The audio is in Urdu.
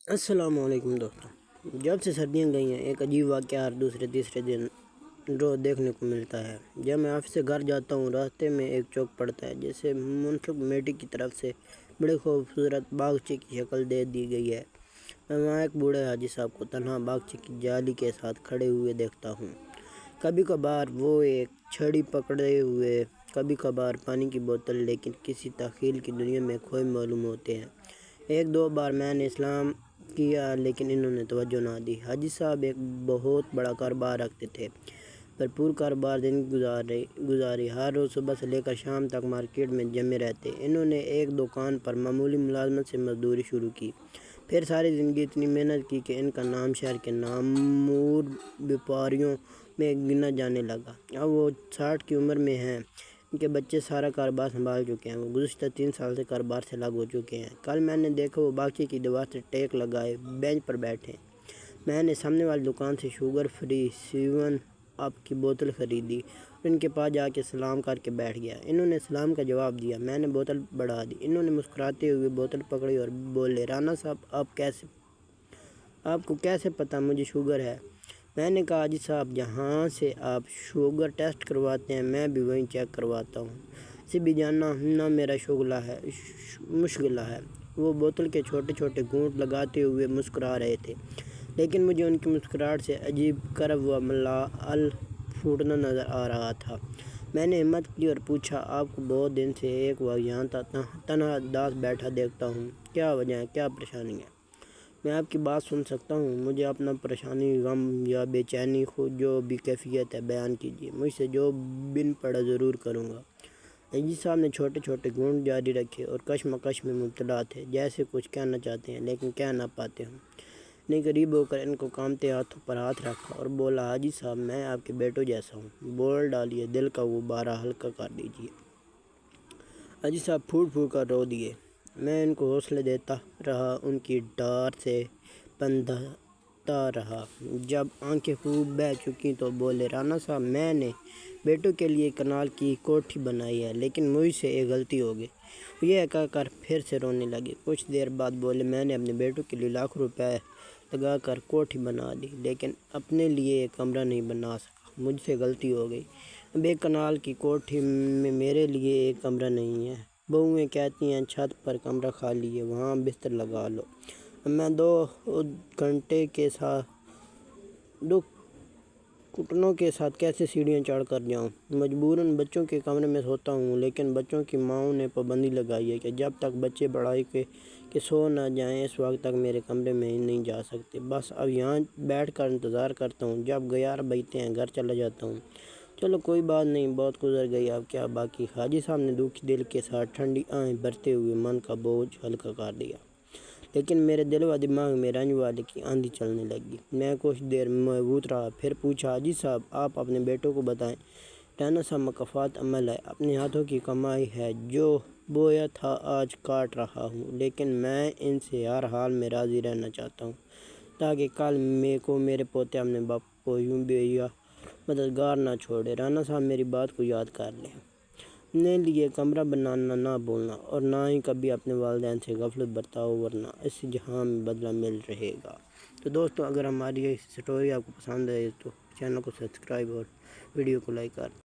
السلام علیکم دوستوں، جب سے سردیاں گئی ہیں ایک عجیب واقعہ ہر دوسرے تیسرے دن روز دیکھنے کو ملتا ہے۔ جب میں آفس سے گھر جاتا ہوں، راستے میں ایک چوک پڑتا ہے جسے منسب کمیٹی کی طرف سے بڑے خوبصورت باغچے کی شکل دے دی گئی ہے۔ میں وہاں ایک بوڑھے حاجی صاحب کو تنہا باغچے کی جالی کے ساتھ کھڑے ہوئے دیکھتا ہوں۔ کبھی کبھار وہ ایک چھڑی پکڑے ہوئے، کبھی کبھار پانی کی بوتل، لیکن کسی تخیل کی دنیا میں کھوئے معلوم ہوتے ہیں۔ ایک دو بار میں نے سلام کیا لیکن انہوں نے توجہ نہ دی۔ حاجی صاحب ایک بہت بڑا کاروبار رکھتے تھے، بھرپور کاروبار زندگی گزاری، ہر روز صبح سے لے کر شام تک مارکیٹ میں جمے رہتے۔ انہوں نے ایک دکان پر معمولی ملازمت سے مزدوری شروع کی، پھر ساری زندگی اتنی محنت کی کہ ان کا نام شہر کے نامور بیپاریوں میں گنا جانے لگا۔ اب وہ 60 کی عمر میں ہیں، ان کے بچے سارا کاروبار سنبھال چکے ہیں، وہ گزشتہ 3 سال سے کاروبار سے الگ ہو چکے ہیں۔ کل میں نے دیکھا وہ باغچے کی دیوار سے ٹیک لگائے بینچ پر بیٹھے۔ میں نے سامنے والی دکان سے شوگر فری 7 اپ کی بوتل خریدی اور ان کے پاس جا کے سلام کر کے بیٹھ گیا۔ انہوں نے سلام کا جواب دیا، میں نے بوتل بڑھا دی۔ انہوں نے مسکراتے ہوئے بوتل پکڑی اور بولے، رانا صاحب آپ کو کیسے پتا مجھے شوگر ہے؟ میں نے کہا، حاجی صاحب جہاں سے آپ شوگر ٹیسٹ کرواتے ہیں میں بھی وہیں چیک کرواتا ہوں، اسے بھی جاننا نہ میرا مشغلہ ہے۔ وہ بوتل کے چھوٹے چھوٹے گھونٹ لگاتے ہوئے مسکرا رہے تھے، لیکن مجھے ان کی مسکراہٹ سے عجیب کرب و ملال پھوٹنا نظر آ رہا تھا۔ میں نے ہمت کی اور پوچھا، آپ کو بہت دن سے ایک وقت یہاں تنہا اداس بیٹھا دیکھتا ہوں، کیا وجہ ہے، کیا پریشانی ہے؟ میں آپ کی بات سن سکتا ہوں، مجھے اپنا پریشانی، غم یا بے چینی، خود جو بھی کیفیت ہے بیان کیجیے، مجھ سے جو بن پڑا ضرور کروں گا۔ حاجی صاحب نے چھوٹے چھوٹے گھونٹ جاری رکھے اور کشمکش میں مبتلا تھے، جیسے کچھ کہنا چاہتے ہیں لیکن کہہ نہ پاتے ہوں۔ نے قریب ہو کر ان کو کانپتے ہاتھوں پر ہاتھ رکھا اور بولا، حاجی صاحب میں آپ کے بیٹوں جیسا ہوں، بول ڈالیے، دل کا غبارہ ہلکا کر دیجیے۔ حاجی صاحب پھوٹ پھوٹ کر رو دیے۔ میں ان کو حوصلے دیتا رہا، ان کی ڈار سے بندھتا رہا۔ جب آنکھیں خوب بہہ چکی تو بولے، رانا صاحب میں نے بیٹوں کے لیے کنال کی کوٹھی بنائی ہے، لیکن مجھ سے ایک غلطی ہو گئی۔ یہ کہہ کر پھر سے رونے لگے۔ کچھ دیر بعد بولے، میں نے اپنے بیٹوں کے لیے لاکھوں روپے لگا کر کوٹھی بنا دی، لیکن اپنے لیے ایک کمرہ نہیں بنا سکا، مجھ سے غلطی ہو گئی۔ اب ایک کنال کی کوٹھی میں میرے لیے ایک کمرہ نہیں ہے۔ بہوئیں کہتی ہیں، چھت پر کمرہ خالی ہے، وہاں بستر لگا لو۔ اب میں 2 گھٹنوں کے ساتھ کیسے سیڑھیاں چڑھ کر جاؤں؟ مجبوراً بچوں کے کمرے میں سوتا ہوں، لیکن بچوں کی ماؤں نے پابندی لگائی ہے کہ جب تک بچے بڑھائی کے سو نہ جائیں اس وقت تک میرے کمرے میں نہیں جا سکتے۔ بس اب یہاں بیٹھ کر انتظار کرتا ہوں، جب 11 بجتے ہیں گھر چلا جاتا ہوں۔ چلو کوئی بات نہیں، بہت گزر گئی، اب کیا باقی؟ حاجی صاحب نے دکھی دل کے ساتھ ٹھنڈی آہیں بھرتے ہوئے من کا بوجھ ہلکا کر دیا۔ لیکن میرے دل و دماغ میں رنج والے کی آندھی چلنے لگی۔ میں کچھ دیر مبہوت رہا، پھر پوچھا، حاجی صاحب آپ اپنے بیٹوں کو بتائیں، رانا صاحب مکافات عمل ہے، اپنے ہاتھوں کی کمائی ہے، جو بویا تھا آج کاٹ رہا ہوں، لیکن میں ان سے ہر حال میں راضی رہنا چاہتا ہوں، تاکہ کل کو میرے پوتے اپنے باپ کو یوں بے یار مددگار نہ چھوڑے۔ رانا صاحب میری بات کو یاد کر لیں، اپنے لیے کمرہ بنانا نہ بھولنا، اور نہ ہی کبھی اپنے والدین سے غفلت برتاؤ، ورنہ اس جہاں میں بدلہ مل رہے گا۔ تو دوستو، اگر ہماری یہ سٹوری آپ کو پسند آئی تو چینل کو سبسکرائب اور ویڈیو کو لائک کر